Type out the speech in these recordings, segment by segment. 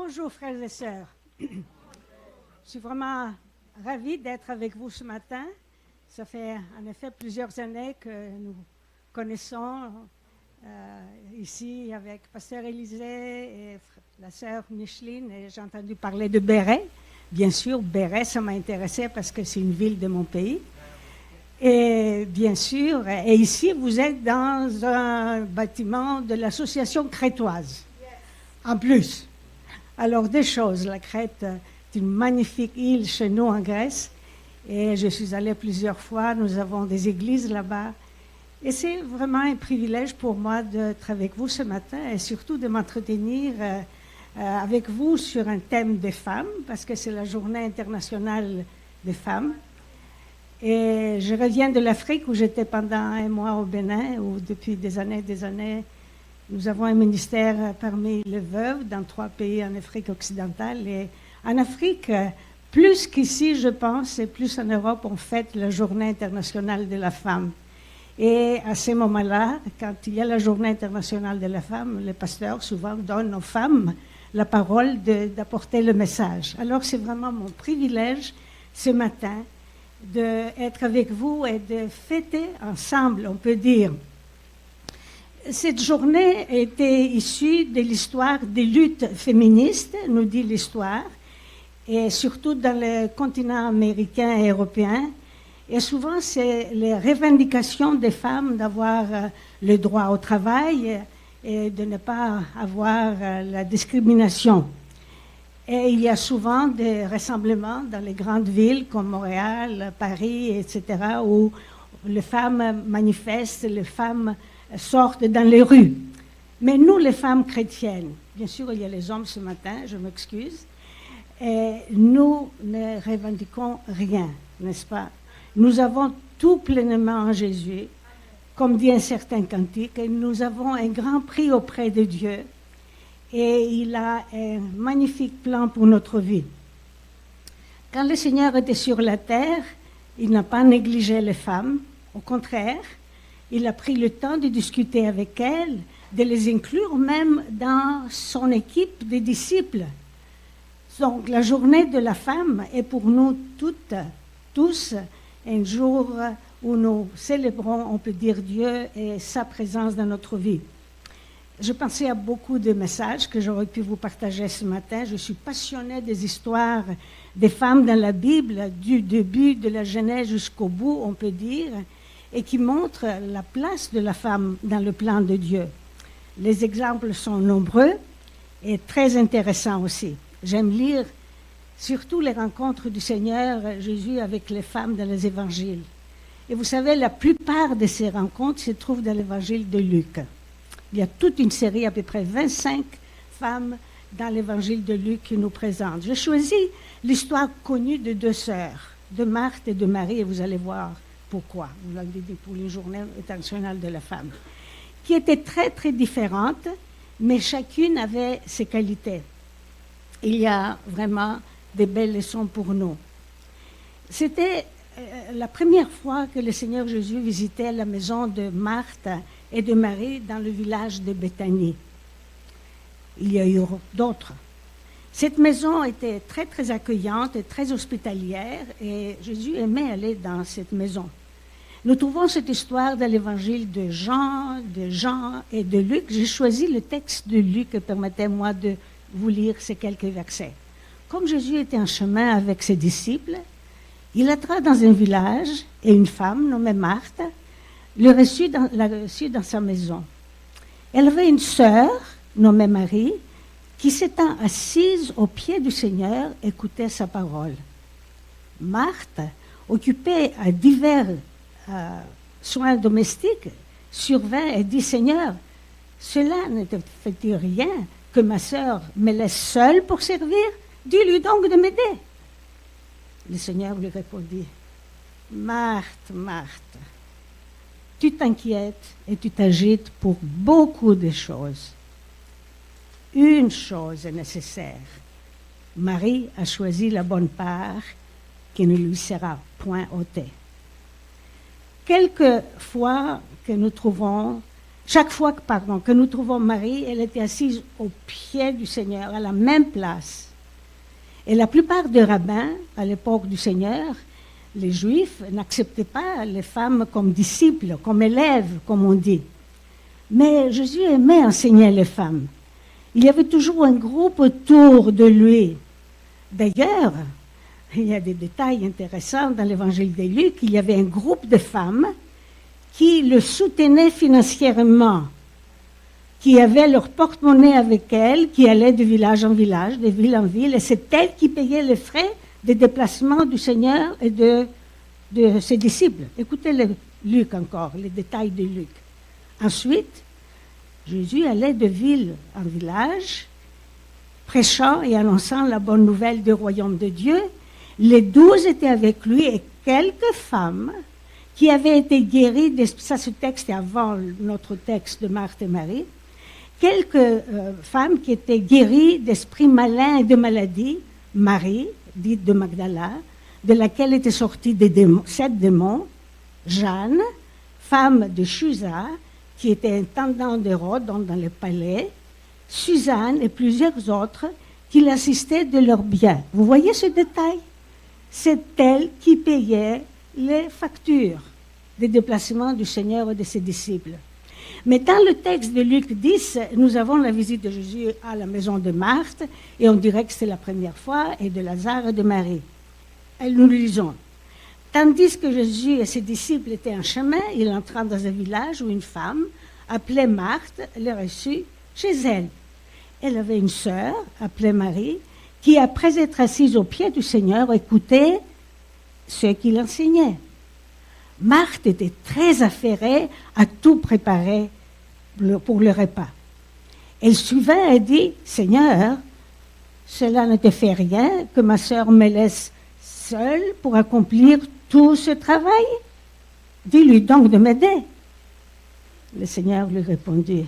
Bonjour frères et sœurs. Je suis vraiment ravie d'être avec vous ce matin. Ça fait en effet plusieurs années que nous connaissons ici avec Pasteur Élisée et la sœur Micheline. Et j'ai entendu parler de Béret. Bien sûr, Béret, ça m'a intéressé parce que c'est une ville de mon pays. Et bien sûr, et ici, vous êtes dans un bâtiment de l'association crétoise. En plus. Alors, des choses. La Crète est une magnifique île chez nous en Grèce. Et je suis allée plusieurs fois. Nous avons des églises là-bas. Et c'est vraiment un privilège pour moi d'être avec vous ce matin et surtout de m'entretenir avec vous sur un thème des femmes, parce que c'est la journée internationale des femmes. Et je reviens de l'Afrique où j'étais pendant un mois au Bénin, où depuis des années, nous avons un ministère parmi les veuves dans 3 pays en Afrique occidentale. Et en Afrique, plus qu'ici, je pense, et plus en Europe, on fête la journée internationale de la femme. Et à ce moment-là, quand il y a la journée internationale de la femme, les pasteurs souvent donnent aux femmes la parole d'apporter le message. Alors c'est vraiment mon privilège ce matin d'être avec vous et de fêter ensemble, on peut dire. Cette journée était issue de l'histoire des luttes féministes, nous dit l'histoire, et surtout dans le continent américain et européen. Et souvent, c'est les revendications des femmes d'avoir le droit au travail et de ne pas avoir la discrimination. Et il y a souvent des rassemblements dans les grandes villes comme Montréal, Paris, etc., où les femmes manifestent, les femmes sortent dans les rues. Mais nous, les femmes chrétiennes, bien sûr, il y a les hommes ce matin, je m'excuse, et nous ne revendiquons rien, n'est-ce pas? Nous avons tout pleinement en Jésus, comme dit un certain cantique, et nous avons un grand prix auprès de Dieu. Et il a un magnifique plan pour notre vie. Quand le Seigneur était sur la terre, il n'a pas négligé les femmes. Au contraire, il a pris le temps de discuter avec elles, de les inclure même dans son équipe de disciples. Donc la journée de la femme est pour nous toutes, tous, un jour où nous célébrons, on peut dire, Dieu et sa présence dans notre vie. Je pensais à beaucoup de messages que j'aurais pu vous partager ce matin. Je suis passionnée des histoires des femmes dans la Bible, du début de la Genèse jusqu'au bout, on peut dire, et qui montrent la place de la femme dans le plan de Dieu. Les exemples sont nombreux et très intéressants aussi. J'aime lire surtout les rencontres du Seigneur Jésus avec les femmes dans les évangiles. Et vous savez, la plupart de ces rencontres se trouvent dans l'évangile de Luc. Il y a toute une série, à peu près 25 femmes dans l'évangile de Luc qui nous présente. J'ai choisi l'histoire connue de 2 sœurs, de Marthe et de Marie, et vous allez voir pourquoi. Vous l'avez dit pour les journées internationales de la femme, qui étaient très, très différentes, mais chacune avait ses qualités. Il y a vraiment des belles leçons pour nous. C'était la première fois que le Seigneur Jésus visitait la maison de Marthe et de Marie dans le village de Béthanie. Il y a eu d'autres. Cette maison était très, très accueillante et très hospitalière et Jésus aimait aller dans cette maison. Nous trouvons cette histoire dans l'évangile de Jean et de Luc. J'ai choisi le texte de Luc et permettez-moi de vous lire ces quelques versets. Comme Jésus était en chemin avec ses disciples, il entra dans un village et une femme nommée Marthe l'a reçu dans sa maison. Elle avait une sœur nommée Marie qui, s'étant assise aux pieds du Seigneur, écoutait sa parole. Marthe, occupée à divers soins domestiques, survint et dit « Seigneur, cela ne te fait-il rien que ma sœur me laisse seule pour servir? Dis-lui donc de m'aider. » Le Seigneur lui répondit « Marthe, Marthe, tu t'inquiètes et tu t'agites pour beaucoup de choses. Une chose est nécessaire. Marie a choisi la bonne part qui ne lui sera point ôtée. » Quelques fois que nous trouvons Chaque fois que nous trouvons Marie, elle était assise au pied du Seigneur, à la même place. Et la plupart des rabbins, à l'époque du Seigneur, les Juifs, n'acceptaient pas les femmes comme disciples, comme élèves, comme on dit. Mais Jésus aimait enseigner les femmes. Il y avait toujours un groupe autour de lui. D'ailleurs, il y a des détails intéressants dans l'évangile de Luc. Il y avait un groupe de femmes qui le soutenaient financièrement, qui avaient leur porte-monnaie avec elles, qui allaient de village en village, de ville en ville, et c'est elles qui payaient les frais des déplacements du Seigneur et de ses disciples. Écoutez Luc encore, les détails de Luc. Ensuite, Jésus allait de ville en village, prêchant et annonçant la bonne nouvelle du royaume de Dieu. Les 12 étaient avec lui et quelques femmes qui avaient été guéries, ça ce texte est avant notre texte de Marthe et Marie, quelques femmes qui étaient guéries d'esprits malins et de maladies, Marie, dite de Magdala, de laquelle étaient sortis 7 démons, Jeanne, femme de Chusa, qui était intendant d'Hérode dans le palais, Suzanne et plusieurs autres qui l'assistaient de leurs biens. Vous voyez ce détail? C'est elle qui payait les factures des déplacements du Seigneur et de ses disciples. Mais dans le texte de Luc 10, nous avons la visite de Jésus à la maison de Marthe, et on dirait que c'est la première fois, et de Lazare et de Marie. Et nous lisons. Tandis que Jésus et ses disciples étaient en chemin, il entra dans un village où une femme, appelée Marthe, les reçut chez elle. Elle avait une sœur, appelée Marie, qui, après être assise aux pieds du Seigneur, écoutait ce qu'il enseignait. Marthe était très affairée à tout préparer pour le repas. Elle suivait et dit, « Seigneur, cela ne te fait rien que ma sœur me laisse seule pour accomplir tout ce travail? Dis-lui donc de m'aider. » Le Seigneur lui répondit,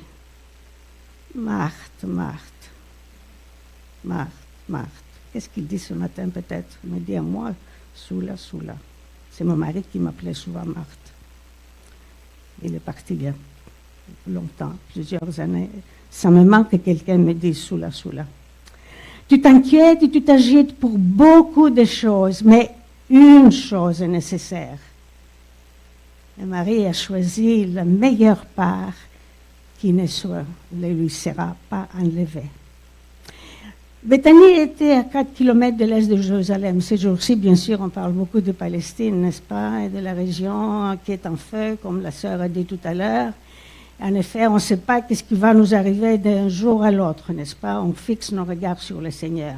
« Marthe, Marthe, Marthe, Marthe. » Qu'est-ce qu'il dit ce matin peut-être? Il me dit à moi, Soula, Soula. C'est mon mari qui m'appelait souvent Marthe. Il est parti il y a longtemps, plusieurs années. Ça me manque que quelqu'un me dise Soula, Soula. Tu t'inquiètes et tu t'agites pour beaucoup de choses, mais une chose est nécessaire. Et Marie a choisi la meilleure part qui ne lui sera pas enlevée. Béthanie était à 4 kilomètres de l'est de Jérusalem. Ces jours-ci, bien sûr, on parle beaucoup de Palestine, n'est-ce pas, et de la région qui est en feu, comme la sœur a dit tout à l'heure. En effet, on ne sait pas ce qui va nous arriver d'un jour à l'autre, n'est-ce pas? On fixe nos regards sur le Seigneur.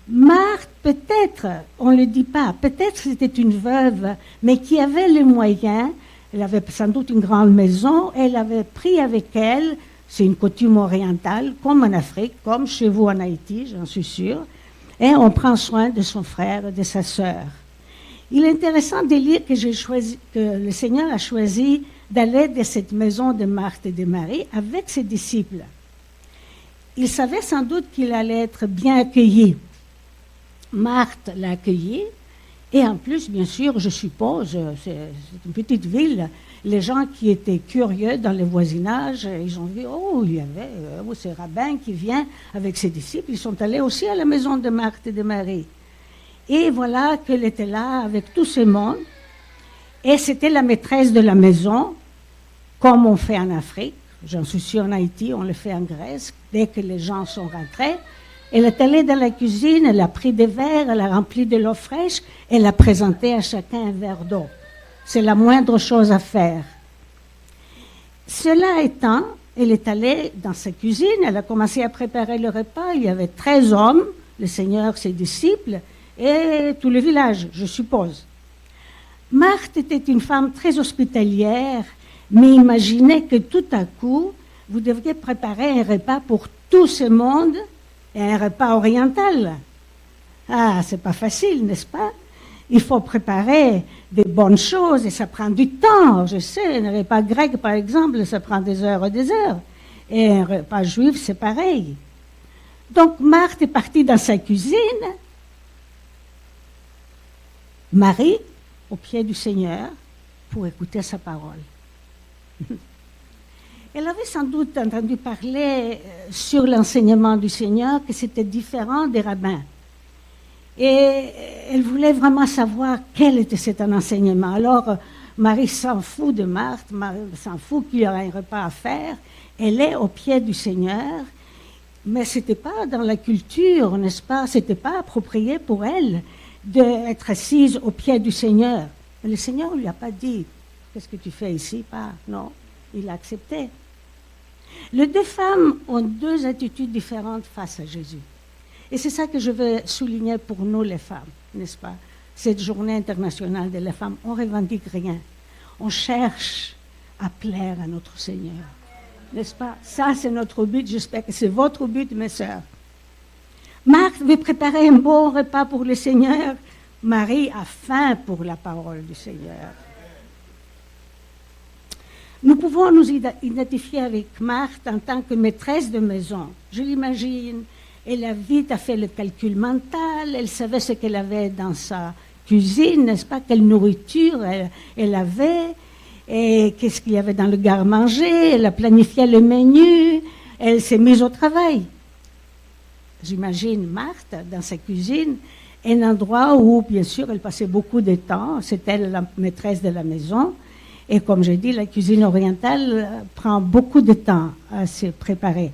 Marthe, peut-être, on ne le dit pas, peut-être c'était une veuve, mais qui avait les moyens. Elle avait sans doute une grande maison, elle avait pris avec elle, c'est une coutume orientale, comme en Afrique, comme chez vous en Haïti, j'en suis sûre, et on prend soin de son frère et de sa sœur. Il est intéressant de lire que le Seigneur a choisi d'aller de cette maison de Marthe et de Marie avec ses disciples. Il savait sans doute qu'il allait être bien accueilli. Marthe l'a accueilli, et en plus, bien sûr, je suppose, c'est une petite ville, les gens qui étaient curieux dans le voisinage, ils ont vu, oh, il y avait ce rabbin qui vient avec ses disciples, ils sont allés aussi à la maison de Marthe et de Marie. Et voilà qu'elle était là avec tout ce monde, et c'était la maîtresse de la maison, comme on fait en Afrique, j'en suis sûre en Haïti, on le fait en Grèce, dès que les gens sont rentrés. Elle est allée dans la cuisine, elle a pris des verres, elle a rempli de l'eau fraîche, elle a présenté à chacun un verre d'eau. C'est la moindre chose à faire. Cela étant, elle est allée dans sa cuisine, elle a commencé à préparer le repas. Il y avait 13 hommes, le Seigneur, ses disciples, et tout le village, je suppose. Marthe était une femme très hospitalière, mais imaginez que tout à coup, vous devriez préparer un repas pour tout ce monde, et un repas oriental. Ah, c'est pas facile, n'est-ce pas? Il faut préparer des bonnes choses et ça prend du temps. Je sais, un repas grec, par exemple, ça prend des heures et des heures. Et un repas juif, c'est pareil. Donc, Marthe est partie dans sa cuisine. Marie, au pied du Seigneur, pour écouter sa parole. Elle avait sans doute entendu parler sur l'enseignement du Seigneur, que c'était différent des rabbins. Et elle voulait vraiment savoir quel était cet enseignement. Alors, Marie s'en fout de Marthe, Marie s'en fout qu'il y aurait un repas à faire. Elle est au pied du Seigneur, mais ce n'était pas dans la culture, n'est-ce pas? Ce n'était pas approprié pour elle d'être assise au pied du Seigneur. Mais le Seigneur ne lui a pas dit, qu'est-ce que tu fais ici? Pas, non, il a accepté. Les deux femmes ont deux attitudes différentes face à Jésus. Et c'est ça que je veux souligner pour nous les femmes, n'est-ce pas? Cette journée internationale de la femme, on ne revendique rien. On cherche à plaire à notre Seigneur, n'est-ce pas? Ça, c'est notre but. J'espère que c'est votre but, mes sœurs. Marthe veut préparer un bon repas pour le Seigneur. Marie a faim pour la parole du Seigneur. Nous pouvons nous identifier avec Marthe en tant que maîtresse de maison. Je l'imagine. Elle a vite fait le calcul mental, elle savait ce qu'elle avait dans sa cuisine, n'est-ce pas, quelle nourriture elle avait, et qu'est-ce qu'il y avait dans le garde-manger, elle a planifié le menu, elle s'est mise au travail. J'imagine Marthe, dans sa cuisine, un endroit où, bien sûr, elle passait beaucoup de temps, c'était la maîtresse de la maison, et comme j'ai dit, la cuisine orientale prend beaucoup de temps à se préparer.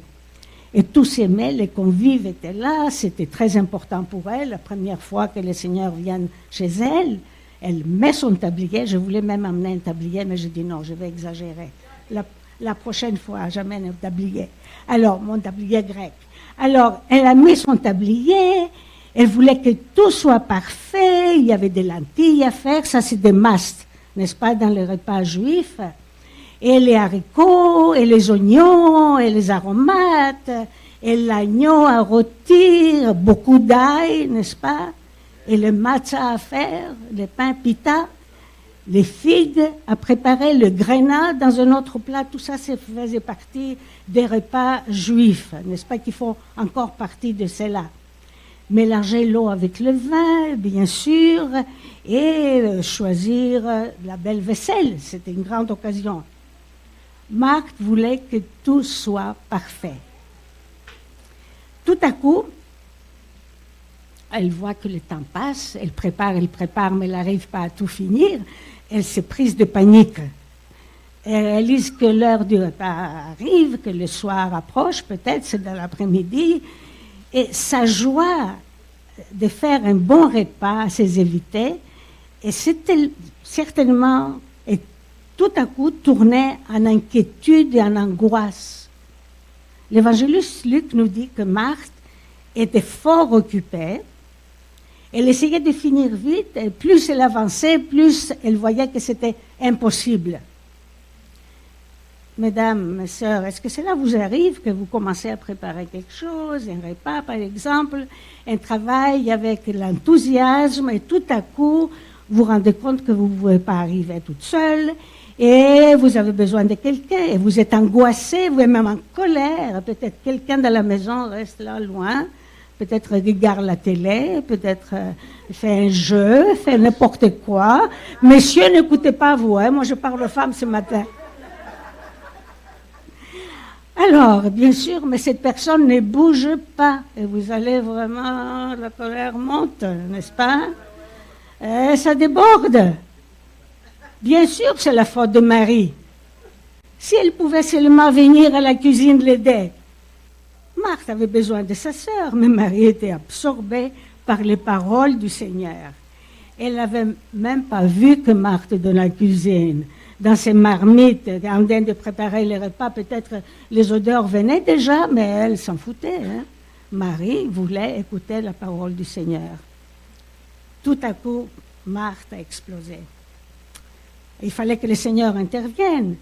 Et tous s'aimaient, les convives étaient là, c'était très important pour elle. La première fois que les seigneurs viennent chez elle, elle met son tablier. Je voulais même amener un tablier, mais j'ai dit non, je vais exagérer. La prochaine fois, j'amène un tablier. Alors, mon tablier grec. Alors, elle a mis son tablier, elle voulait que tout soit parfait, il y avait des lentilles à faire, ça c'est des mastes, n'est-ce pas, dans les repas juifs. Et les haricots, et les oignons, et les aromates, et l'agneau à rôtir, beaucoup d'ail, n'est-ce pas? Et le matzah à faire, le pain pita, les figues à préparer, le grenat dans un autre plat, tout ça, ça faisait partie des repas juifs, n'est-ce pas, qui font encore partie de cela. Mélanger l'eau avec le vin, bien sûr, et choisir la belle vaisselle, c'était une grande occasion. Marthe voulait que tout soit parfait. Tout à coup, elle voit que le temps passe, elle prépare, mais elle n'arrive pas à tout finir. Elle s'est prise de panique. Elle réalise que l'heure du repas arrive, que le soir approche, peut-être c'est dans l'après-midi. Et sa joie de faire un bon repas à ses invités, et c'était certainement tout à coup tournait en inquiétude et en angoisse. L'évangéliste Luc nous dit que Marthe était fort occupée. Elle essayait de finir vite, et plus elle avançait, plus elle voyait que c'était impossible. Mesdames, mes sœurs, est-ce que cela vous arrive que vous commencez à préparer quelque chose, un repas par exemple, un travail avec l'enthousiasme, et tout à coup, vous vous rendez compte que vous ne pouvez pas arriver toute seule, et vous avez besoin de quelqu'un, et vous êtes angoissé, vous êtes même en colère. Peut-être quelqu'un dans la maison reste là loin, peut-être regarde la télé, peut-être fait un jeu, fait n'importe quoi. Messieurs, n'écoutez pas vous, hein, moi je parle aux femmes ce matin. Alors, bien sûr, mais cette personne ne bouge pas, et vous allez vraiment, la colère monte, n'est-ce pas? Et ça déborde. Bien sûr, c'est la faute de Marie. Si elle pouvait seulement venir à la cuisine l'aider. Marthe avait besoin de sa sœur, mais Marie était absorbée par les paroles du Seigneur. Elle n'avait même pas vu que Marthe dans la cuisine, dans ses marmites, en train de préparer les repas, peut-être les odeurs venaient déjà, mais elle s'en foutait. Hein? Marie voulait écouter la parole du Seigneur. Tout à coup, Marthe a explosé. Il fallait que le Seigneur intervienne.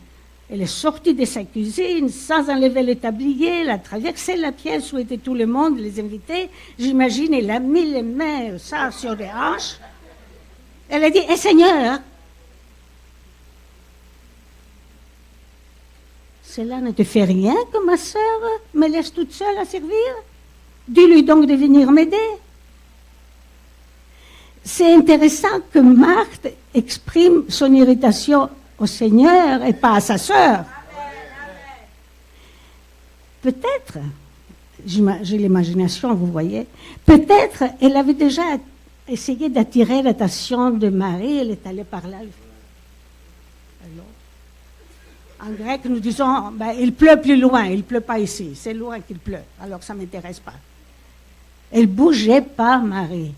Elle est sortie de sa cuisine sans enlever le tablier, elle a traversé la pièce où était tout le monde, les invités. J'imagine, elle a mis les mains ça, sur les hanches. Elle a dit, « Seigneur, cela ne te fait rien que ma sœur me laisse toute seule à servir? Dis-lui donc de venir m'aider. » C'est intéressant que Marthe exprime son irritation au Seigneur et pas à sa sœur. peut-être, j'ai l'imagination, vous voyez, peut-être elle avait déjà essayé d'attirer l'attention de Marie, elle est allée par là. En grec, nous disons, ben, il pleut plus loin, il ne pleut pas ici, c'est loin qu'il pleut, alors ça ne m'intéresse pas. Elle ne bougeait pas, Marie.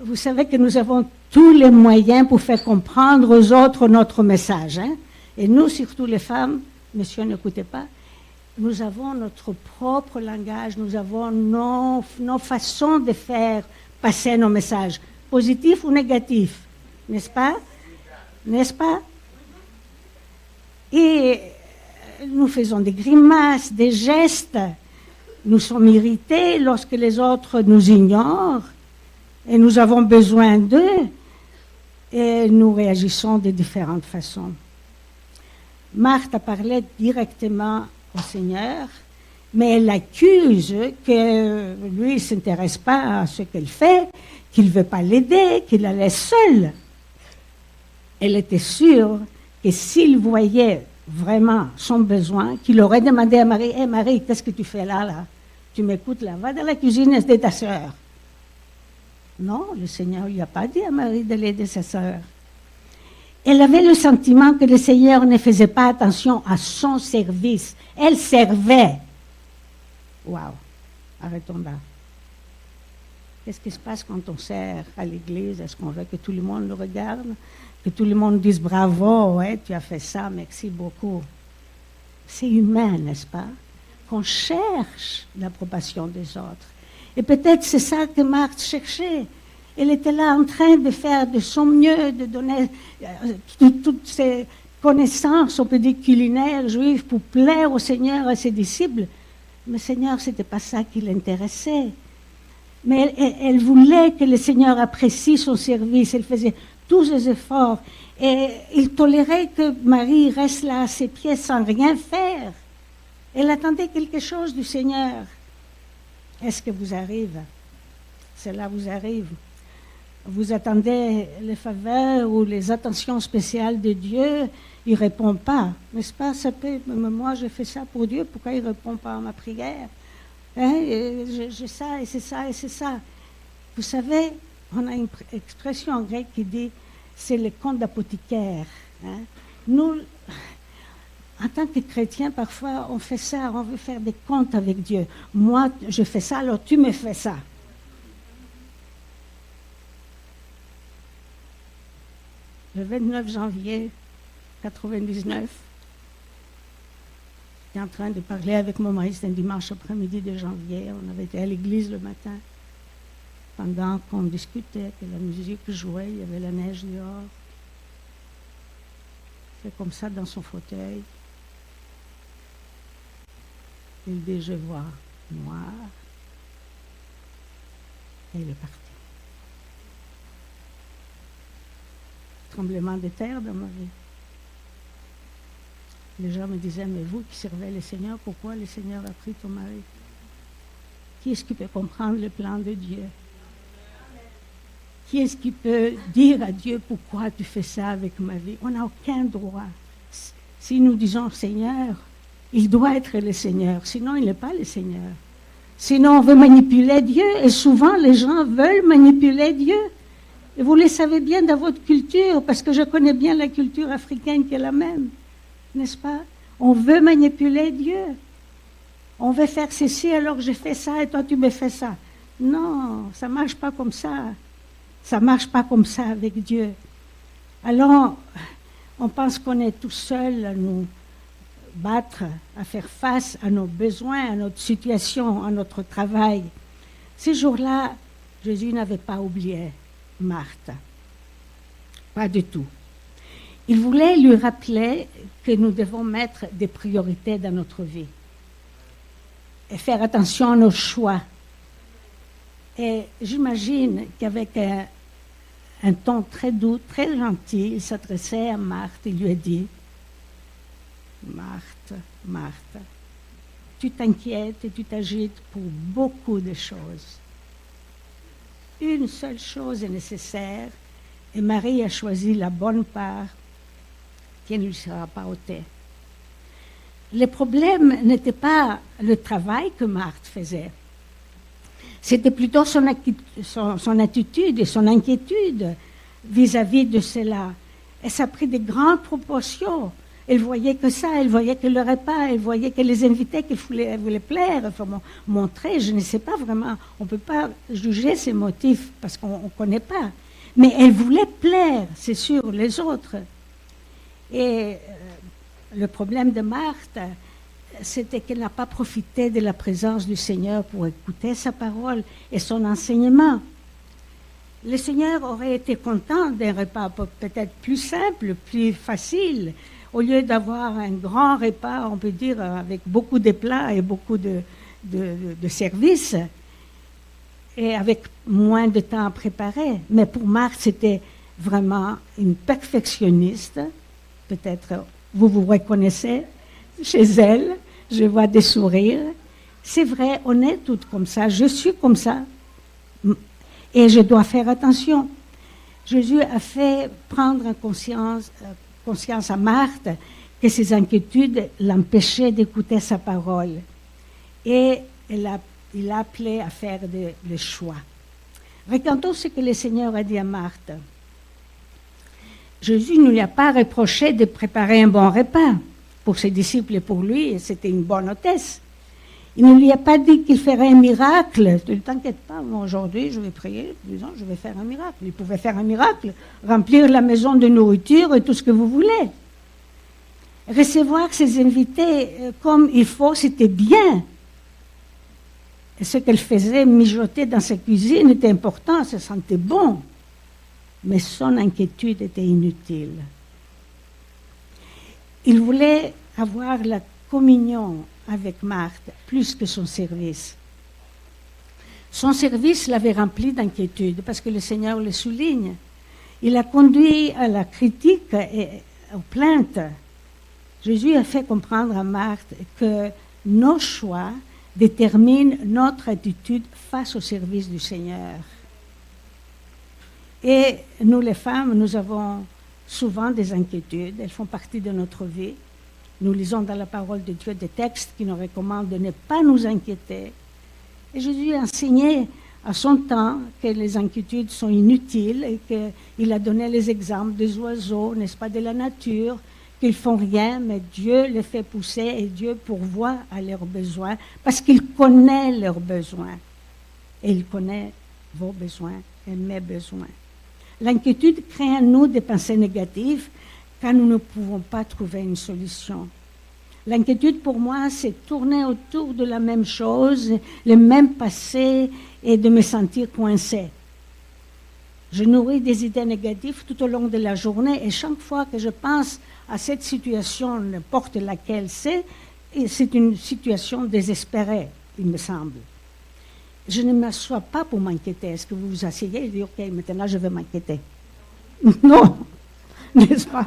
Vous savez que nous avons tous les moyens pour faire comprendre aux autres notre message. Hein? Et nous, surtout les femmes, messieurs, n'écoutez pas, nous avons notre propre langage, nous avons nos façons de faire passer nos messages, positifs ou négatifs, n'est-ce pas? N'est-ce pas? Et nous faisons des grimaces, des gestes, nous sommes irrités lorsque les autres nous ignorent, et nous avons besoin d'eux, et nous réagissons de différentes façons. Marthe a parlé directement au Seigneur, mais elle accuse que lui ne s'intéresse pas à ce qu'elle fait, qu'il ne veut pas l'aider, qu'il la laisse seule. Elle était sûre que s'il voyait vraiment son besoin, qu'il aurait demandé à Marie, « Hé Marie, qu'est-ce que tu fais là? Tu m'écoutes là? Va dans la cuisine et aide ta sœur. » Non, le Seigneur ne lui a pas dit à Marie d'aller aider sa sœur. Elle avait le sentiment que le Seigneur ne faisait pas attention à son service. Elle servait. Waouh, arrêtons là. Qu'est-ce qui se passe quand on sert à l'église? Est-ce qu'on veut que tout le monde le regarde? Que tout le monde dise bravo, ouais, tu as fait ça, merci beaucoup. C'est humain, n'est-ce pas? Qu'on cherche l'approbation des autres. Et peut-être c'est ça que Marthe cherchait. Elle était là en train de faire de son mieux, de donner toutes ses connaissances, on peut dire culinaires, juives, pour plaire au Seigneur et à ses disciples. Mais Seigneur, ce n'était pas ça qui l'intéressait. Mais elle voulait que le Seigneur apprécie son service. Elle faisait tous ses efforts. Et il tolérait que Marie reste là à ses pieds sans rien faire. Elle attendait quelque chose du Seigneur. Est-ce que vous arrive? Cela vous arrive. Vous attendez les faveurs ou les attentions spéciales de Dieu, il ne répond pas. N'est-ce pas? Ça peut, moi, je fais ça pour Dieu, pourquoi il ne répond pas à ma prière? Hein? J'ai ça, et c'est ça, et c'est ça. Vous savez, on a une expression en grec qui dit, c'est le compte d'apothicaire. Hein? Nous, en tant que chrétiens, parfois, on fait ça, on veut faire des comptes avec Dieu. Moi, je fais ça, alors tu me fais ça. Le 29 janvier 1999, j'étais en train de parler avec mon mari, c'était un dimanche après-midi de janvier, on avait été à l'église le matin. Pendant qu'on discutait, que la musique jouait, il y avait la neige dehors. C'est comme ça dans son fauteuil. Il dit, je vois noir. Et il est parti. Tremblement de terre dans ma vie. Les gens me disaient, mais vous qui servez le Seigneur, pourquoi le Seigneur a pris ton mari? Qui est-ce qui peut comprendre le plan de Dieu? Qui est-ce qui peut dire à Dieu, pourquoi tu fais ça avec ma vie? On n'a aucun droit. Si nous disons Seigneur, il doit être le Seigneur, sinon il n'est pas le Seigneur. Sinon on veut manipuler Dieu, et souvent les gens veulent manipuler Dieu. Et vous le savez bien dans votre culture, parce que je connais bien la culture africaine qui est la même, n'est-ce pas? On veut manipuler Dieu. On veut faire ceci alors que je fais ça et toi tu me fais ça. Non, ça ne marche pas comme ça. Ça ne marche pas comme ça avec Dieu. Alors, on pense qu'on est tout seul à nous battre, à faire face à nos besoins, à notre situation, à notre travail. Ces jours-là, Jésus n'avait pas oublié Marthe. Pas du tout. Il voulait lui rappeler que nous devons mettre des priorités dans notre vie et faire attention à nos choix. Et j'imagine qu'avec un ton très doux, très gentil, il s'adressait à Marthe et lui a dit, Marthe, Marthe, tu t'inquiètes et tu t'agites pour beaucoup de choses. Une seule chose est nécessaire et Marie a choisi la bonne part qui ne lui sera pas ôtée. le problème n'était pas le travail que Marthe faisait. C'était plutôt son attitude et son inquiétude vis-à-vis de cela. Et ça a pris de grandes proportions. Elle voyait que ça, elle voyait que le repas, elle voyait que les invités qu'elle voulait plaire, enfin, montrer, je ne sais pas vraiment, on ne peut pas juger ses motifs parce qu'on ne connaît pas. Mais elle voulait plaire, c'est sûr, les autres. Et le problème de Marthe, c'était qu'elle n'a pas profité de la présence du Seigneur pour écouter sa parole et son enseignement. Le Seigneur aurait été content d'un repas peut-être plus simple, plus facile, au lieu d'avoir un grand repas, on peut dire, avec beaucoup de plats et beaucoup de services, et avec moins de temps à préparer. Mais pour Marthe, c'était vraiment une perfectionniste. Peut-être vous vous reconnaissez chez elle. Je vois des sourires. C'est vrai, on est toutes comme ça. Je suis comme ça. Et je dois faire attention. Jésus a fait prendre conscience à Marthe que ses inquiétudes l'empêchaient d'écouter sa parole. Et il l'a appelé à faire le choix. Regardons ce que le Seigneur a dit à Marthe. Jésus ne lui a pas reproché de préparer un bon repas pour ses disciples et pour lui, et c'était une bonne hôtesse. Il ne lui a pas dit qu'il ferait un miracle. Ne t'inquiète pas, moi aujourd'hui je vais prier, disons, je vais faire un miracle. Il pouvait faire un miracle, remplir la maison de nourriture et tout ce que vous voulez. Recevoir ses invités comme il faut, c'était bien. Et ce qu'elle faisait mijoter dans sa cuisine était important, ça sentait bon. Mais son inquiétude était inutile. Il voulait avoir la communion avec Marthe, plus que son service. Son service l'avait rempli d'inquiétude, parce que le Seigneur le souligne. Il a conduit à la critique et aux plaintes. Jésus a fait comprendre à Marthe que nos choix déterminent notre attitude face au service du Seigneur. Et nous, les femmes, nous avons souvent des inquiétudes, elles font partie de notre vie. Nous lisons dans la parole de Dieu des textes qui nous recommandent de ne pas nous inquiéter. Et Jésus a enseigné à son temps que les inquiétudes sont inutiles et qu'il a donné les exemples des oiseaux, n'est-ce pas, de la nature, qu'ils font rien, mais Dieu les fait pousser et Dieu pourvoit à leurs besoins parce qu'il connaît leurs besoins. Et il connaît vos besoins et mes besoins. L'inquiétude crée en nous des pensées négatives quand nous ne pouvons pas trouver une solution. L'inquiétude, pour moi, c'est tourner autour de la même chose, le même passé, et de me sentir coincée. Je nourris des idées négatives tout au long de la journée, et chaque fois que je pense à cette situation, n'importe laquelle c'est une situation désespérée, il me semble. Je ne m'assois pas pour m'inquiéter. Est-ce que vous vous asseyez et dites, OK, maintenant je vais m'inquiéter? Non, n'est-ce pas?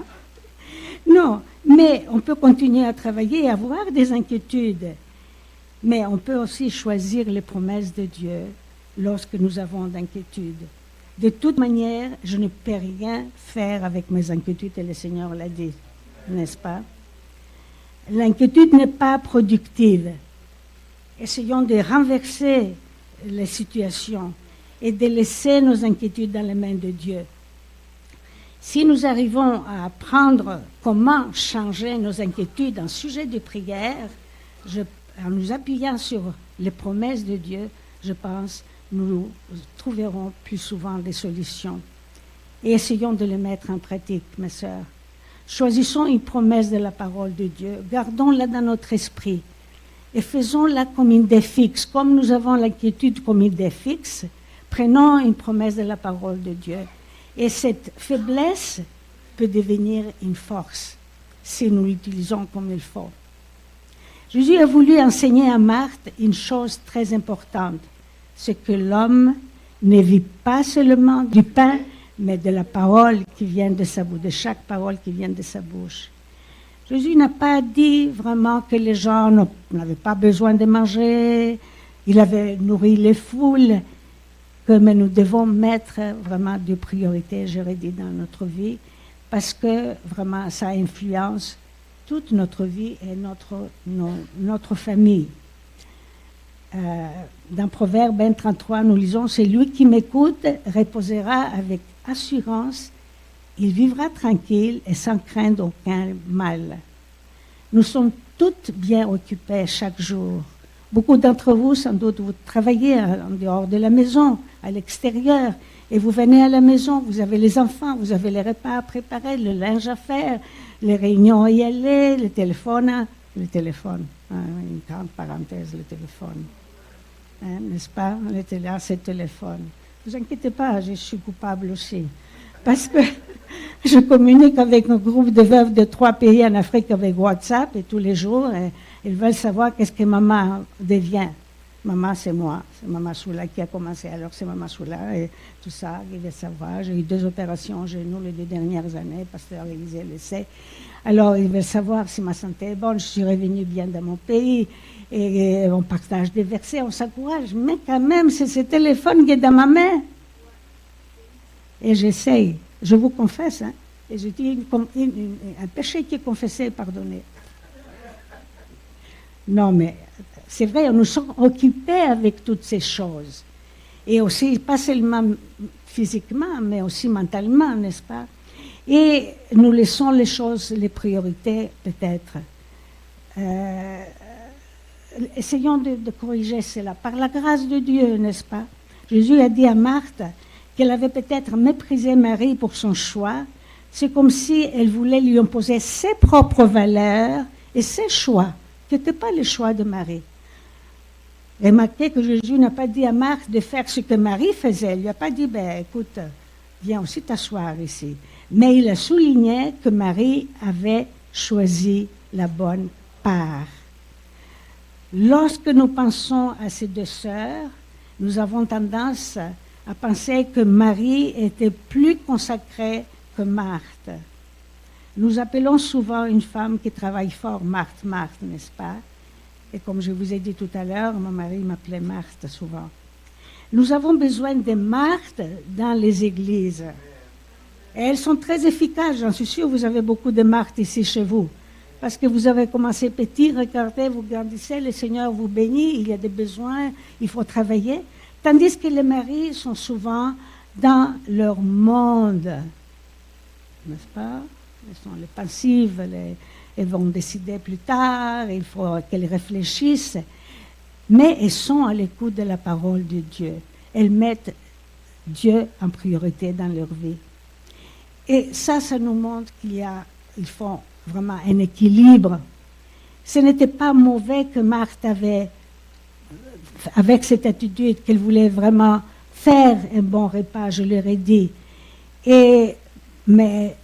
Non, mais on peut continuer à travailler et avoir des inquiétudes. Mais on peut aussi choisir les promesses de Dieu lorsque nous avons d'inquiétudes. De toute manière, je ne peux rien faire avec mes inquiétudes et le Seigneur l'a dit, n'est-ce pas? L'inquiétude n'est pas productive. Essayons de renverser les situations et de laisser nos inquiétudes dans les mains de Dieu. Si nous arrivons à apprendre comment changer nos inquiétudes en sujet de prière, en nous appuyant sur les promesses de Dieu, je pense nous trouverons plus souvent des solutions. Et essayons de les mettre en pratique, mes sœurs. Choisissons une promesse de la parole de Dieu, gardons-la dans notre esprit et faisons-la comme une idée fixe. Comme nous avons l'inquiétude comme une idée fixe, prenons une promesse de la parole de Dieu. Et cette faiblesse peut devenir une force si nous l'utilisons comme il faut. Jésus a voulu enseigner à Marthe une chose très importante, c'est que l'homme ne vit pas seulement du pain, mais de la parole qui vient de sa bouche, de chaque parole qui vient de sa bouche. Jésus n'a pas dit vraiment que les gens n'avaient pas besoin de manger, il avait nourri les foules, mais nous devons mettre vraiment de priorités, j'aurais dit, dans notre vie, parce que vraiment ça influence toute notre vie et notre famille. Dans Proverbe 20:33, nous lisons « Celui qui m'écoute reposera avec assurance, il vivra tranquille et sans craindre aucun mal. » Nous sommes toutes bien occupées chaque jour. Beaucoup d'entre vous, sans doute, vous travaillez en dehors de la maison, à l'extérieur, et vous venez à la maison, vous avez les enfants, vous avez les repas à préparer, le linge à faire, les réunions à y aller, le téléphone, une grande parenthèse, le téléphone. N'est-ce pas? On était là, c'est le téléphone. Ne vous inquiétez pas, je suis coupable aussi. Parce que je communique avec un groupe de veuves de 3 pays en Afrique avec WhatsApp et tous les jours, et ils veulent savoir qu'est-ce que maman devient. Maman, c'est moi. C'est Maman Soula qui a commencé. Alors, c'est Maman Soula et tout ça. Ils veulent savoir. J'ai eu 2 opérations chez nous les 2 dernières années. Pasteur Élisée le sait. Alors, ils veulent savoir si ma santé est bonne. Je suis revenue bien dans mon pays. Et on partage des versets, on s'encourage. Mais quand même, c'est ce téléphone qui est dans ma main. Et j'essaye. Je vous confesse. Et je dis un péché qui est confessé et pardonné. Non, mais c'est vrai, nous sommes occupés avec toutes ces choses. Et aussi, pas seulement physiquement, mais aussi mentalement, n'est-ce pas? Et nous laissons les choses, les priorités, peut-être. Essayons de corriger cela. Par la grâce de Dieu, n'est-ce pas? Jésus a dit à Marthe qu'elle avait peut-être méprisé Marie pour son choix. C'est comme si elle voulait lui imposer ses propres valeurs et ses choix, qui n'étaient pas les choix de Marie. Remarquez que Jésus n'a pas dit à Marthe de faire ce que Marie faisait. Il ne lui a pas dit, écoute, viens aussi t'asseoir ici. Mais il a souligné que Marie avait choisi la bonne part. Lorsque nous pensons à ces 2 sœurs, nous avons tendance à penser que Marie était plus consacrée que Marthe. Nous appelons souvent une femme qui travaille fort Marthe, n'est-ce pas? Et comme je vous ai dit tout à l'heure, mon mari m'appelait Marthe souvent. Nous avons besoin de Marthe dans les églises. Et elles sont très efficaces, j'en suis sûre, vous avez beaucoup de Marthe ici chez vous. Parce que vous avez commencé petit, regardez, vous grandissez, le Seigneur vous bénit, il y a des besoins, il faut travailler. Tandis que les maris sont souvent dans leur monde, n'est-ce pas? Elles sont les pensives, elles vont décider plus tard, il faut qu'elles réfléchissent. Mais elles sont à l'écoute de la parole de Dieu. Elles mettent Dieu en priorité dans leur vie. Et ça nous montre qu'il faut vraiment un équilibre. Ce n'était pas mauvais que Marthe avait, avec cette attitude qu'elle voulait vraiment faire un bon repas, je leur ai dit. Mais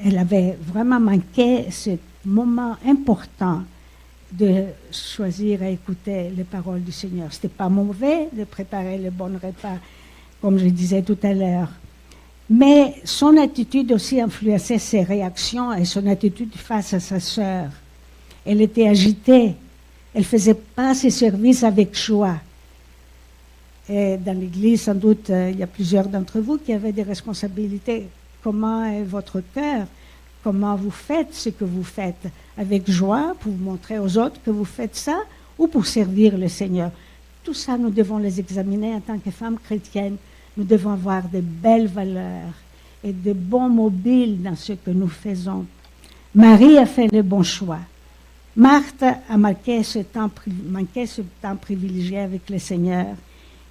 elle avait vraiment manqué ce moment important de choisir à écouter les paroles du Seigneur. Ce n'était pas mauvais de préparer le bon repas, comme je disais tout à l'heure. Mais son attitude aussi influençait ses réactions et son attitude face à sa sœur. Elle était agitée. Elle ne faisait pas ses services avec joie. Et dans l'Église, sans doute, il y a plusieurs d'entre vous qui avaient des responsabilités. Comment est votre cœur? Comment vous faites ce que vous faites? Avec joie, pour montrer aux autres que vous faites ça, ou pour servir le Seigneur? Tout ça, nous devons les examiner en tant que femmes chrétiennes. Nous devons avoir de belles valeurs et de bons mobiles dans ce que nous faisons. Marie a fait le bon choix. Marthe a manqué ce temps privilégié avec le Seigneur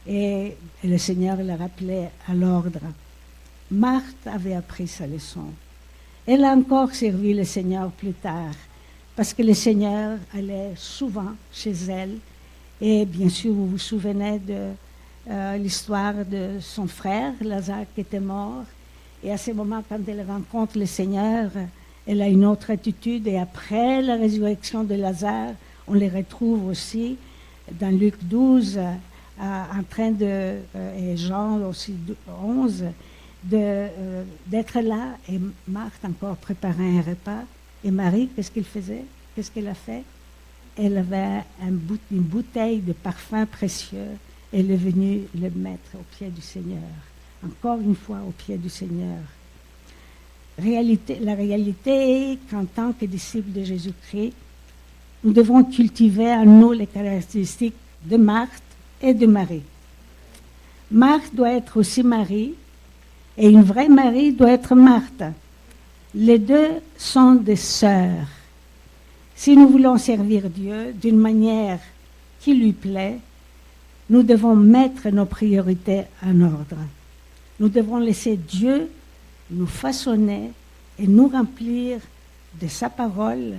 et le Seigneur l'a rappelé à l'ordre. Marthe avait appris sa leçon. Elle a encore servi le Seigneur plus tard parce que le Seigneur allait souvent chez elle. Et bien sûr, vous vous souvenez de l'histoire de son frère, Lazare, qui était mort. Et à ce moment, quand elle rencontre le Seigneur, elle a une autre attitude. Et après la résurrection de Lazare, on les retrouve aussi dans Luc 12, en train de, et Jean aussi 11, d'être là. Et Marthe encore préparait un repas. Et Marie, qu'est-ce qu'elle faisait? Qu'est-ce qu'elle a fait? Elle avait une bouteille de parfum précieux. Elle est venue le mettre au pied du Seigneur. Encore une fois, au pied du Seigneur. la réalité est qu'en tant que disciples de Jésus-Christ, nous devons cultiver en nous les caractéristiques de Marthe et de Marie. Marthe doit être aussi Marie, et une vraie Marie doit être Marthe. Les deux sont des sœurs. Si nous voulons servir Dieu d'une manière qui lui plaît, nous devons mettre nos priorités en ordre. Nous devons laisser Dieu nous façonner et nous remplir de sa parole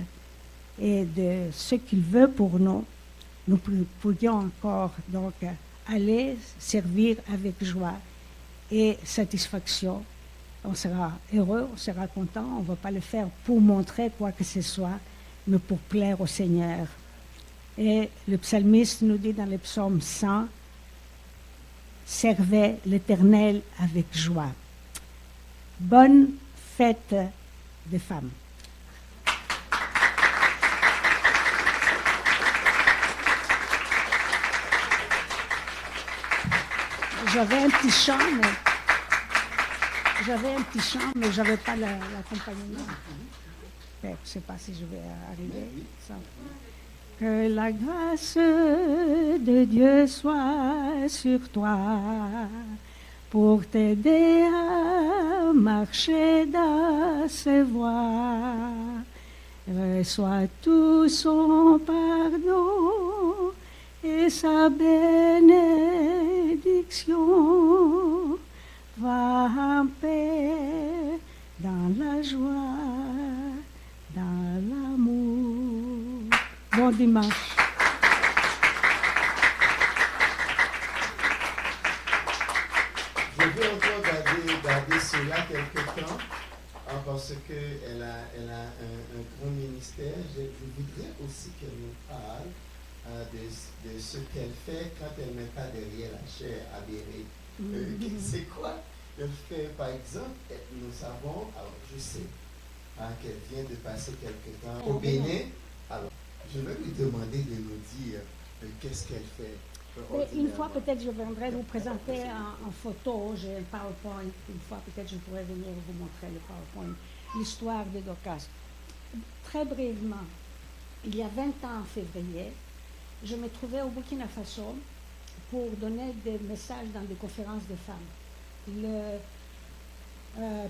et de ce qu'il veut pour nous. Nous pourrions encore donc aller servir avec joie et satisfaction. On sera heureux, on sera content, on ne va pas le faire pour montrer quoi que ce soit, mais pour plaire au Seigneur. Et le psalmiste nous dit dans le psaume 100, « Servez l'Éternel avec joie ». Bonne fête des femmes. J'avais un petit chant, mais je n'avais pas l'accompagnement. Je ne sais pas si je vais arriver. Que la grâce de Dieu soit sur toi pour t'aider à marcher dans ses voies. Reçois tout son pardon et sa bénédiction. Va en paix dans la joie, dans l'amour. Bon dimanche. Je vais encore garder cela quelque temps parce qu'elle a un grand ministère. Je voudrais aussi qu'elle nous parle de ce qu'elle fait quand elle n'est pas derrière la chair adhérée. C'est quoi elle fait, par exemple? Nous savons, alors je sais qu'elle vient de passer quelque temps au Bénin. Alors, je vais lui demander de nous dire qu'est-ce qu'elle fait. Une fois, peut-être, je viendrai vous présenter en photo. J'ai un PowerPoint. Une fois, peut-être, je pourrai venir vous montrer le PowerPoint. L'histoire de Dorcas. Très brièvement, il y a 20 ans, en février, je me trouvais au Burkina Faso pour donner des messages dans des conférences de femmes. Le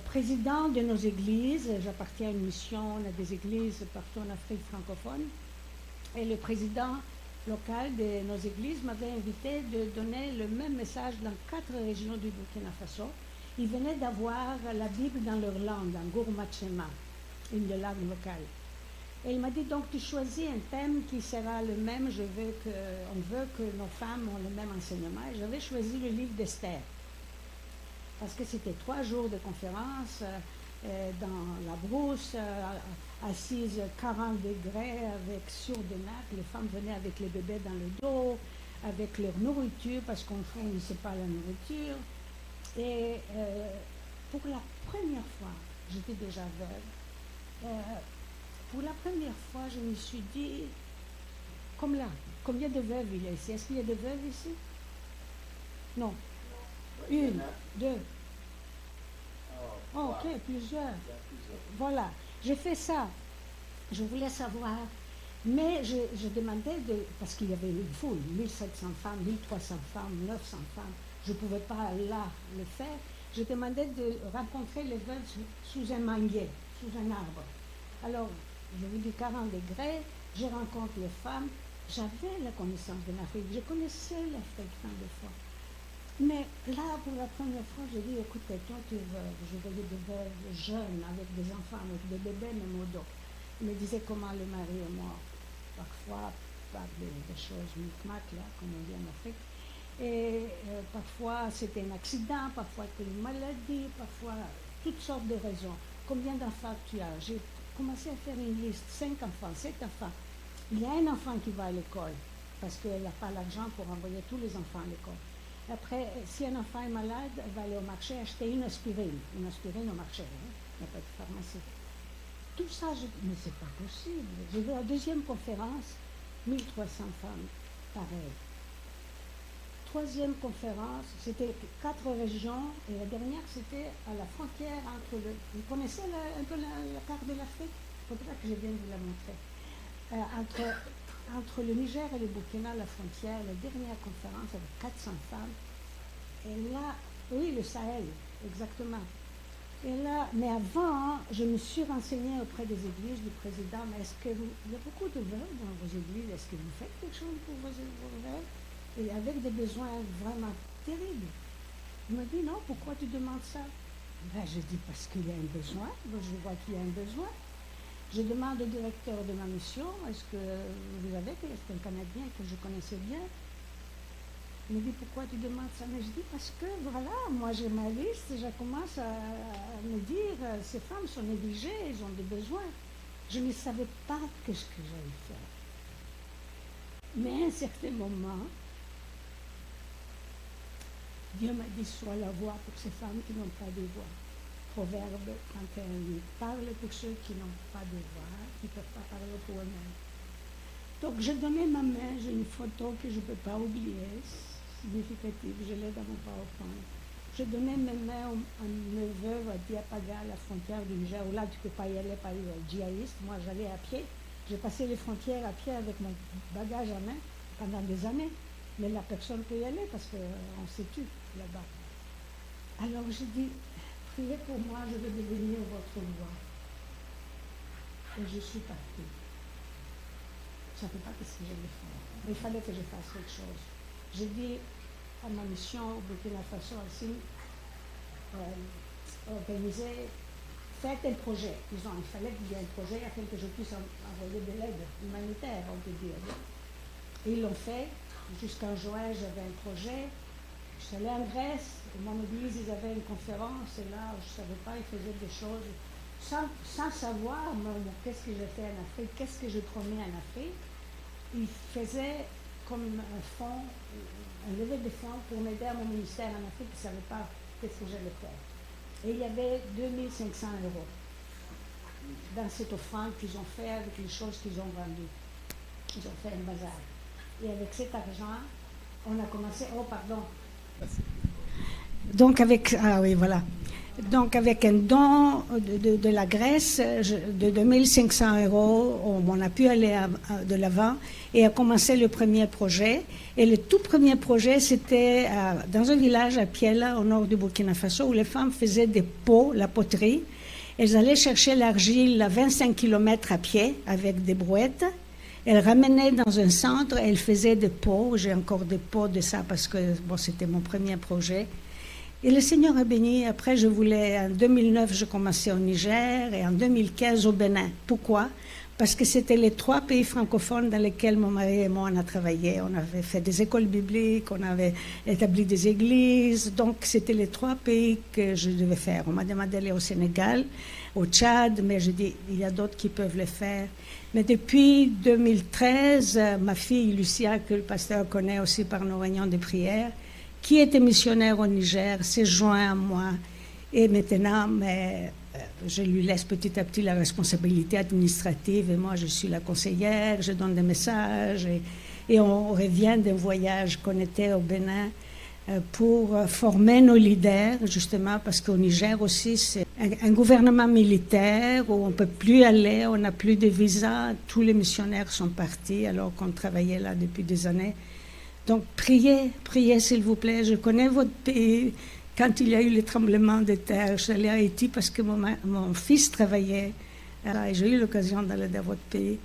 président de nos églises, j'appartiens à une mission, on a des églises partout en Afrique francophone, et le président local de nos églises m'avait invité de donner le même message dans 4 régions du Burkina Faso. Ils venaient d'avoir la Bible dans leur langue, en Gourmachema, une des langues locales. Et il m'a dit, donc tu choisis un thème qui sera le même, on veut que nos femmes ont le même enseignement. Et j'avais choisi le livre d'Esther, parce que c'était 3 jours de conférence dans la brousse, assises 40 degrés sur des nappes. Les femmes venaient avec les bébés dans le dos, avec leur nourriture, parce qu'on ne fournissait pas la nourriture. Et pour la première fois, j'étais déjà veuve, pour la première fois, je me suis dit, comme là, combien de veuves il y a ici? Est-ce qu'il y a des veuves ici? Non. 1, 2. Oh, ok, plusieurs. Voilà, j'ai fait ça. Je voulais savoir, mais je demandais, parce qu'il y avait une foule, 1700 femmes, 1300 femmes, 900 femmes, je ne pouvais pas là le faire. Je demandais de rencontrer les veuves sous un manguier, sous un arbre. Alors, je vous dis 40 degrés, je rencontre les femmes, j'avais la connaissance de l'Afrique, je connaissais l'Afrique tant de fois. Mais là, pour la première fois, j'ai dit, écoute, toi, tu es veuve. Je voyais des veuves jeunes, avec des enfants, avec des bébés, même au dos. Il me disait comment le mari est mort. Parfois, par des choses micmac, là, comme on dit en Afrique. Et parfois, c'était un accident, parfois, c'était une maladie, parfois, toutes sortes de raisons. Combien d'enfants tu as? J'ai commencé à faire une liste, 5 enfants, 7 enfants. Il y a un enfant qui va à l'école, parce qu'elle n'a pas l'argent pour envoyer tous les enfants à l'école. Après, si un enfant est malade, elle va aller au marché acheter une aspirine. Une aspirine au marché, hein? Il n'y a pas de pharmacie. Tout ça, mais c'est pas possible. J'ai vu la 2e conférence, 1300 femmes, pareil. troisième conférence, c'était 4 régions, et la dernière, c'était à la frontière entre le... Vous connaissez un peu la carte de l'Afrique? Peut-être que je viens de vous la montrer. Entre le Niger et le Burkina, la frontière, la dernière conférence avec 400 femmes. Et là, oui, le Sahel, exactement. Et là, mais avant, je me suis renseignée auprès des églises du président, mais est-ce que il y a beaucoup de veuves dans vos églises, est-ce que vous faites quelque chose pour vos veuves? Et avec des besoins vraiment terribles. Il m'a dit, non, pourquoi tu demandes ça? Ben, je dis, parce qu'il y a un besoin, je vois qu'il y a un besoin. Je demande au directeur de ma mission, est-ce que vous savez que c'est un Canadien que je connaissais bien? Il me dit, pourquoi tu demandes ça? Mais je dis, parce que voilà, moi j'ai ma liste, je commence à me dire, ces femmes sont négligées, elles ont des besoins. Je ne savais pas ce que j'allais faire. Mais à un certain moment, Dieu m'a dit, sois la voix pour ces femmes qui n'ont pas de voix. Proverbe 31, parle pour ceux qui n'ont pas de voix, qui ne peuvent pas parler pour eux-mêmes. Donc j'ai donné ma main, j'ai une photo que je ne peux pas oublier, significative, je l'ai dans mon PowerPoint. J'ai donné mes mains à mes veuves à Diapaga, à la frontière du Niger, où là tu ne peux pas y aller par les djihadistes. Moi j'allais à pied, j'ai passé les frontières à pied avec mon bagage à main pendant des années. Mais la personne peut y aller parce qu'on se tue là-bas. Alors j'ai dit, priez pour moi, je veux devenir votre voix. Et je suis partie. Je ne savais pas ce que j'allais faire. Mais il fallait que je fasse quelque chose. J'ai dit à ma mission au Burkina Faso aussi, organiser, faites un projet. Disons, il fallait qu'il y ait un projet afin que je puisse envoyer de l'aide humanitaire, on peut dire. Et ils l'ont fait. Jusqu'en juin, j'avais un projet. Je suis allée en Grèce, dans mon église, ils avaient une conférence, et là, je ne savais pas, ils faisaient des choses sans savoir qu'est-ce que j'ai fait en Afrique, qu'est-ce que je promets en Afrique. Ils faisaient comme un fonds, un levée de fonds pour m'aider à mon ministère en Afrique, ils ne savaient pas qu'est-ce que j'allais faire. Et il y avait 2500 € dans cette offrande qu'ils ont fait avec les choses qu'ils ont vendues. Ils ont fait un bazar. Et avec cet argent, on a commencé... Oh, pardon. Donc avec un don de la Grèce de 2500 €, on a pu aller de l'avant et a commencé le premier projet. Et le tout premier projet, c'était dans un village à Piela, au nord du Burkina Faso, où les femmes faisaient des pots, la poterie. Elles allaient chercher l'argile à 25 km à pied avec des brouettes. Elle ramenait dans un centre, elle faisait des pots. J'ai encore des pots de ça parce que c'était mon premier projet. Et le Seigneur a béni. Après, en 2009, je commençais au Niger et en 2015 au Bénin. Pourquoi? Parce que c'était les 3 pays francophones dans lesquels mon mari et moi on a travaillé. On avait fait des écoles bibliques, on avait établi des églises. Donc, c'était les 3 pays que je devais faire. On m'a demandé d'aller au Sénégal, au Tchad, mais j'ai dit, il y a d'autres qui peuvent le faire. Mais depuis 2013, ma fille Lucia, que le pasteur connaît aussi par nos réunions de prière, qui était missionnaire au Niger, s'est joint à moi. Et maintenant, je lui laisse petit à petit la responsabilité administrative. Et moi, je suis la conseillère, je donne des messages. Et on revient d'un voyage qu'on était au Bénin pour former nos leaders, justement, parce qu'au Niger aussi, c'est un gouvernement militaire où on ne peut plus aller, on n'a plus de visa, tous les missionnaires sont partis alors qu'on travaillait là depuis des années. Donc, priez s'il vous plaît. Je connais votre pays. Quand il y a eu les tremblements de terre, je suis allée à Haïti parce que mon fils travaillait et j'ai eu l'occasion d'aller dans votre pays.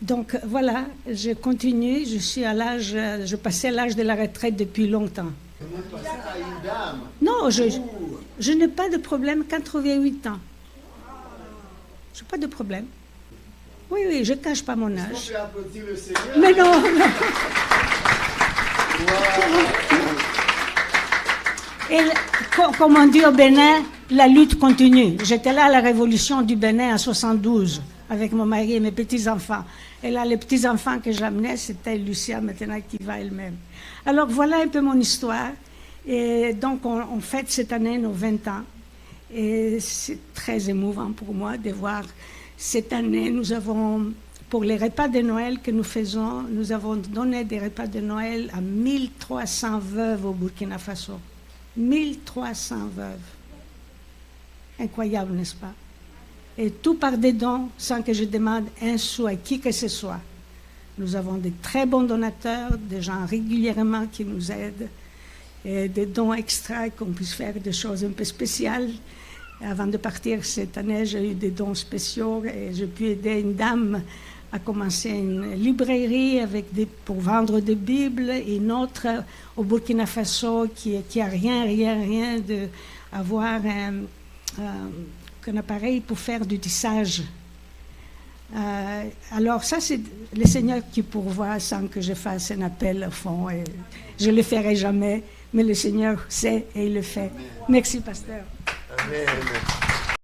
Donc voilà, je continue, je passais l'âge de la retraite depuis longtemps. Comment passer à une dame? Non, je n'ai pas de problème, 88 ans. Je n'ai pas de problème. Oui, je ne cache pas mon âge. Est-ce qu'on peut applaudir le Seigneur? Mais non. Et comme on dit au Bénin, la lutte continue. J'étais là à la révolution du Bénin en 72 avec mon mari et mes petits-enfants. Et là, les petits-enfants que j'amenais, c'était Lucia maintenant qui va elle-même. Alors voilà un peu mon histoire. Et donc on fête cette année nos 20 ans. Et c'est très émouvant pour moi de voir cette année, nous avons pour les repas de Noël que nous faisons, nous avons donné des repas de Noël à 1300 veuves au Burkina Faso. 1300 veuves. Incroyable, n'est-ce pas? Et tout par des dons, sans que je demande un sou à qui que ce soit. Nous avons de très bons donateurs, des gens régulièrement qui nous aident, et des dons extra, qu'on puisse faire des choses un peu spéciales. Avant de partir cette année, j'ai eu des dons spéciaux et j'ai pu aider une dame à commencer une librairie pour vendre des Bibles, et une autre au Burkina Faso qui a rien d'avoir un appareil pour faire du tissage. Alors ça, c'est le Seigneur qui pourvoit sans que je fasse un appel au fond. Et je ne le ferai jamais, mais le Seigneur sait et il le fait. Merci, pasteur. Amen.